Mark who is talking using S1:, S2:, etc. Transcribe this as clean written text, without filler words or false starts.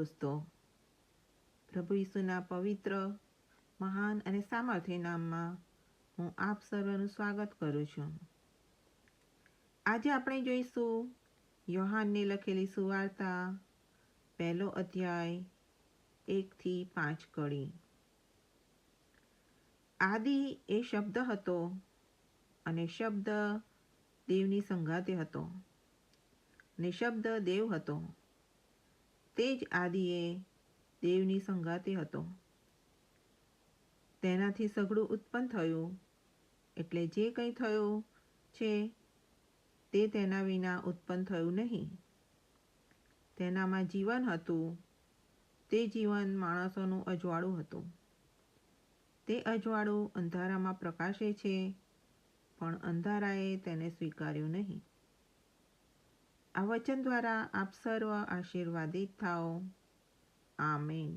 S1: દોસ્તો, પ્રભુ ઈસુના પવિત્ર, મહાન અને સામર્થ્ય નામમાં હું આપ સર્વનું સ્વાગત કરું છું. આજે આપણે જોઈશું યોહાનને લખેલી સુવાર્તા, 1 અધ્યાય 1 થી 5 કડી. આદિ એ શબ્દ હતો, અને શબ્દ દેવની સંગાતે હતો, અને શબ્દ દેવ હતો. તે જ આદિએ દેવની સંગાતે હતો. તેનાથી સઘળું ઉત્પન્ન થયું, એટલે જે કંઈ થયું છે તે તેના વિના ઉત્પન્ન થયું નહીં. તેનામાં જીવન હતું, તે જીવન માણસોનું અજવાળું હતું. તે અજવાળું અંધારામાં પ્રકાશે છે, પણ અંધારાએ તેને સ્વીકાર્યું નહીં. આ વચન દ્વારા આપ સર્વ આશીર્વાદિત થાઓ. આમેન.